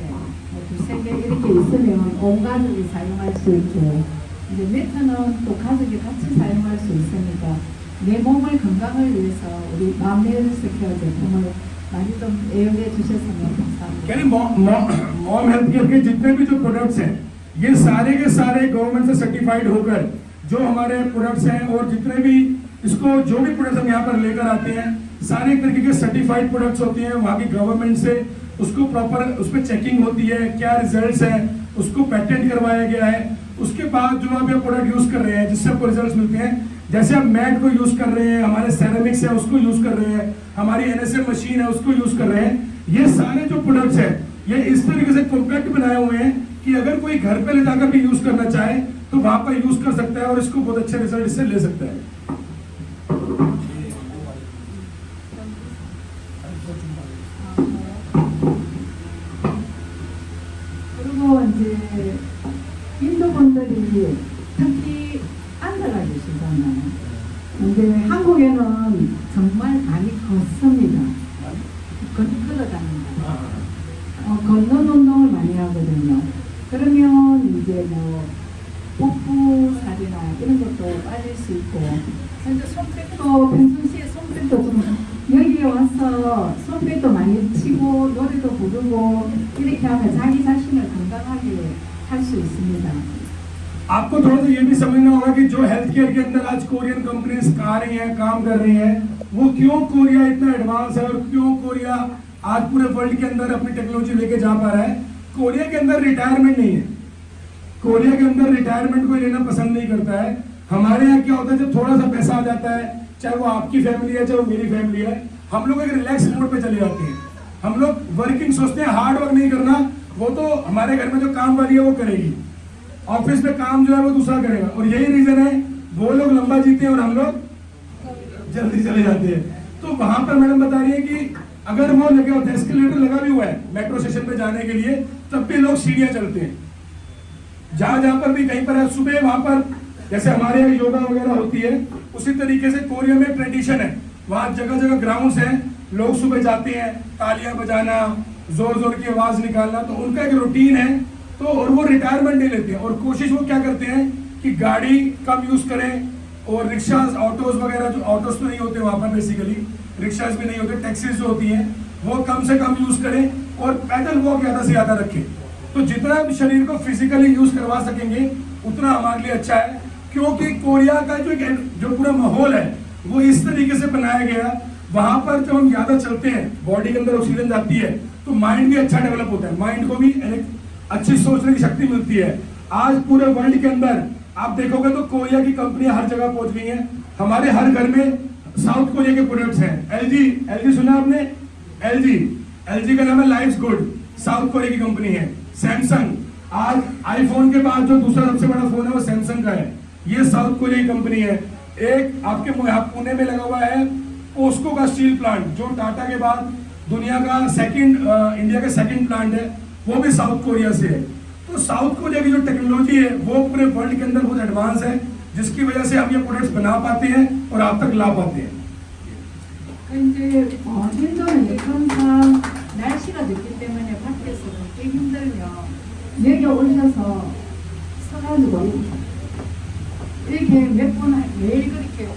두세 개 이렇게 있으면 온 가족이 사용할 수 있고, 이제 매트는 또 가족이 같이 사용할 수 있으니까 내 몸의 건강을 위해서 우리 맘헬스케어 제품을 많이 좀 애용해 주셨으면 감사합니다. मॉम हेल्थ केयर के जितने भी जो प्रोडक्ट्स हैं, ये सारे के सारे गवर्नमेंट से सर्टिफाइड होकर जो हमारे प्रोडक्ट्स हैं, और जितने भी इसको जो भी प्रोडक्ट्स हम यहाँ पर लेकर आते हैं, सारे तरीके के सर्टिफाइड प्रोडक्ट्स होते हैं वहाँ की गवर्नमेंट से। उसको प्रॉपर उस पर चेकिंग होती है, क्या रिजल्ट्स हैं, उसको पेटेंट करवाया गया है। उसके बाद जो आप ये प्रोडक्ट यूज कर रहे हैं जिससे आपको रिजल्ट्स मिलते हैं, जैसे आप मैट को यूज कर रहे हैं, हमारे सेरेमिक्स है उसको यूज कर रहे हैं, हमारी NSL मशीन है उसको यूज कर रहे हैं, ये सारे जो प्रोडक्ट्स हैं ये इस तरीके से कॉम्पैक्ट बनाए हुए हैं कि अगर कोई घर पे ले जाकर भी यूज करना चाहे तो वहां पर यूज कर सकता है और इसको बहुत अच्छे रिजल्ट इससे ले सकता है। 그리고 이제 인도 분들이 특히 앉아가 계시잖아요. 근데 한국에는 정말 많이 걷습니다. 걸어다닙니다. 걷는 운동을 많이 하거든요. 그러면 이제 뭐 복부살이나 이런 것도 빠질 수 있고, 근데 손뼉도 평상시에 손뼉도 좀 여기에 와서 손뼉도 많이 치고 노래도 부르고 이렇게 하면 자기 자신을 건강하게 할 수 있습니다. आपको थोड़ा सा ये भी समझना होगा कि जो हेल्थ केयर के अंदर आज कोरियन कंपनीज आ रही हैं, काम कर रही हैं, वो क्यों कोरिया इतना एडवांस है और क्यों कोरिया आज पूरे वर्ल्ड के अंदर अपनी टेक्नोलॉजी लेके जा पा रहा है। कोरिया के अंदर रिटायरमेंट नहीं है, कोरिया के अंदर रिटायरमेंट कोई लेना पसंद नहीं करता है। हमारे यहाँ क्या होता है, जब थोड़ा सा पैसा आ जाता है, चाहे वो आपकी फैमिली है चाहे वो मेरी फैमिली है, हम लोग एक रिलैक्स मोड पे चले जाते हैं। हम लोग वर्किंग सोचते हैं, हार्ड वर्क नहीं करना, वो तो हमारे घर में जो काम वाली है वो करेगी, ऑफिस में काम जो है वो दूसरा करेगा। और यही रीजन है वो लोग लंबा जीते हैं और हम लोग जल्दी चले जाते हैं। तो वहां पर मैडम बता रही है कि अगर वो लगे होता है, एस्केलेटर लगा भी हुआ है मेट्रो स्टेशन पे जाने के लिए, तब भी लोग सीढ़ियां चलते हैं। जहां जहां पर भी कहीं पर है सुबह, वहां पर जैसे हमारे यहाँ योगा वगैरह होती है, उसी तरीके से कोरिया में ट्रेडिशन है, वहां जगह जगह ग्राउंड्स हैं, लोग सुबह जाते हैं, तालियां बजाना, जोर जोर की आवाज निकालना, तो उनका एक रूटीन है। तो और वो रिटायरमेंट नहीं लेते हैं, और कोशिश वो क्या करते हैं कि गाड़ी कम यूज करें, और रिक्शा, ऑटोज वगैरह, जो ऑटोज तो नहीं होते वहां पर, बेसिकली रिक्शाज भी नहीं होते, टैक्सीज जो होती हैं वो कम से कम यूज करें, और पैदल वॉक ज्यादा से ज्यादा रखें। तो जितना शरीर को फिजिकली यूज करवा सकेंगे उतना हमारे लिए अच्छा है, क्योंकि कोरिया का जो पूरा माहौल है वो इस तरीके से बनाया गया। वहां पर जब हम ज्यादा चलते हैं, बॉडी के अंदर ऑक्सीजन जाती है, तो माइंड भी अच्छा डेवलप होता है, माइंड को भी अच्छी सोचने की शक्ति मिलती है। आज पूरे वर्ल्ड के अंदर आप देखोगे तो कोरिया की कंपनियां हर जगह पहुंच गई हैं। हमारे हर घर में साउथ कोरिया के प्रोडक्ट्स हैं। एलजी सुना आपने? एलजी का नाम है लाइफ्स गुड, साउथ कोरिया की कंपनी है। सैमसंग, आज आईफोन के बाद जो दूसरा सबसे बड़ा फोन है वो सैमसंग का है, ये साउथ कोरिया की कंपनी है। एक आपके पुणे में लगा हुआ है पोस्को का स्टील प्लांट, जो टाटा के बाद दुनिया का इंडिया का सेकंड प्लांट है, वो भी साउथ कोरिया से है। तो साउथ कोरिया की जो टेक्नोलॉजी है वो पूरे वर्ल्ड के अंदर बहुत एडवांस है, जिसकी वजह से हम ये प्रोडक्ट्स बना पाते हैं और आप तक ला पाते हैं। 이제 힘들면 예컨상 날씨가 늦기 때문에 밖에서 걷기 힘들면 여기 오셔서 서가지고 이렇게 몇 번 매일 그렇게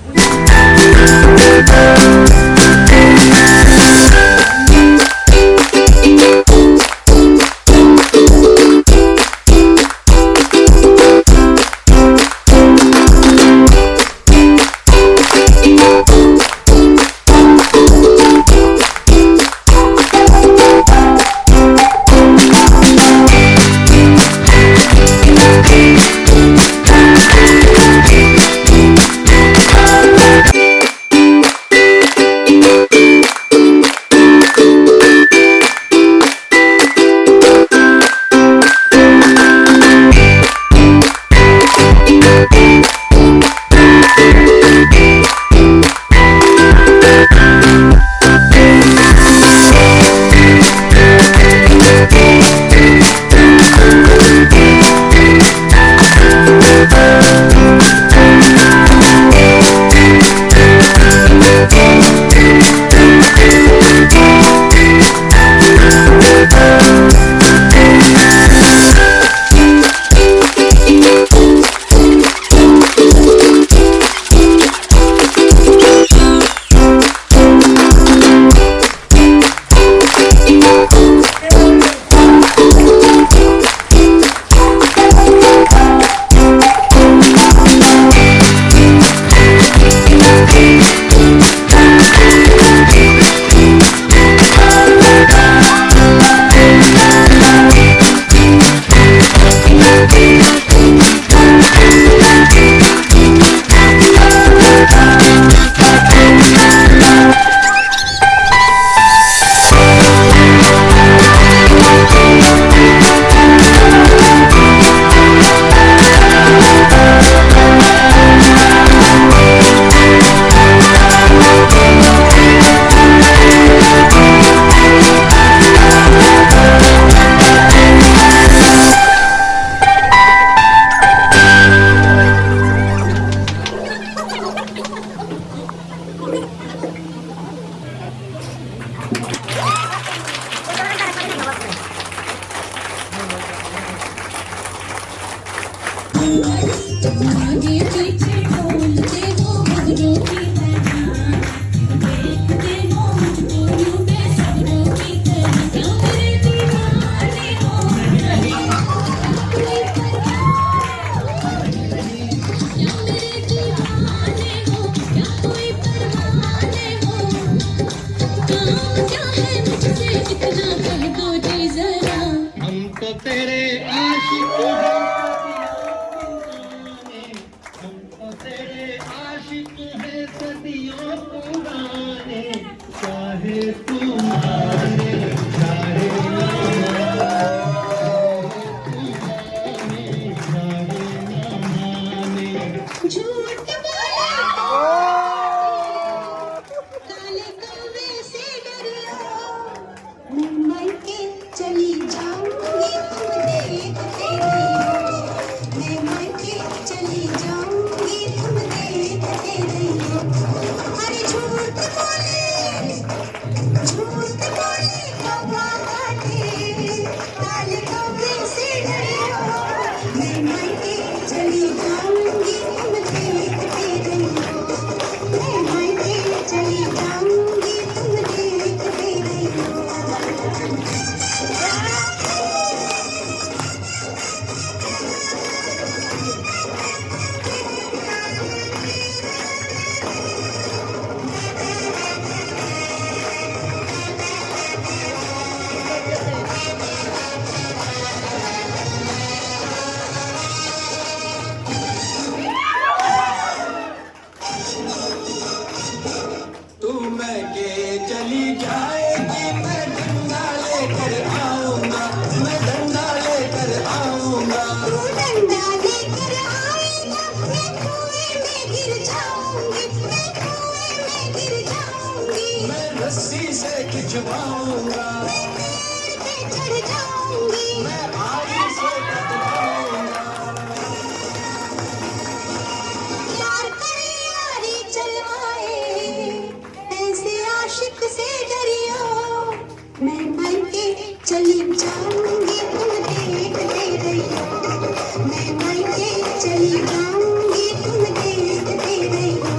चली जाऊंगी तुम देखते रहो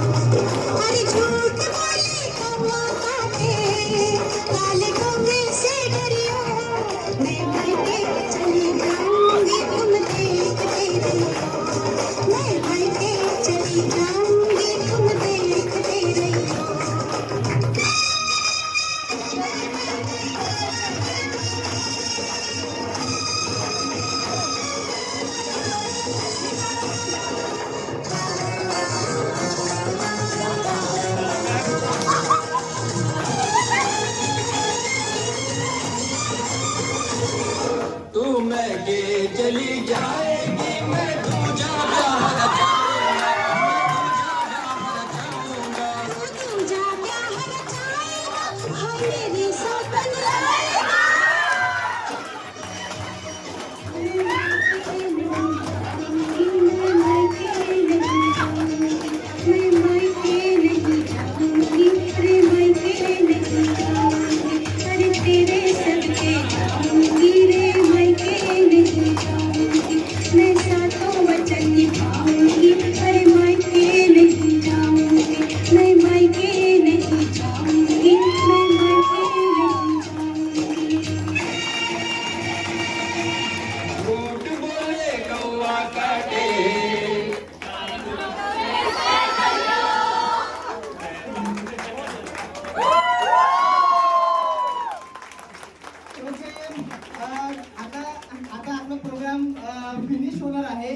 अरे झूठ बोले कौवा काटे काले कौवे से डरियो मैं भर के चली जाऊंगी तुम देखते रहो मैं भर के चली जाऊंगी तुम देखते रहो तू मैं के चली जाएगी मैं दूजा प्यार चाहूंगा तू जा प्यार चाहेगा हाय मेरे सपन लाएगा मैं मायके नहीं जाऊंगी अरे मायके नहीं जाऊंगी अरे तेरे सदके जाऊंगी रे मायके नहीं जाऊंगी मैं सातों वचन निभाऊंगी अरे मायके नहीं जाऊंगी मैं मायके नहीं जाऊंगी मैं मायके नहीं जाऊंगी झूठ बोले कौवा काटे आता आपला प्रोग्राम फिनिश होणार आहे.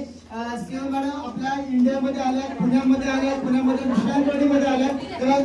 सीओ मॅडम आपल्या इंडियामध्ये आल्या, पुण्यामध्ये आल्या, पुण्यामध्ये विश्रांतवाडीमध्ये आल्या. तेव्हा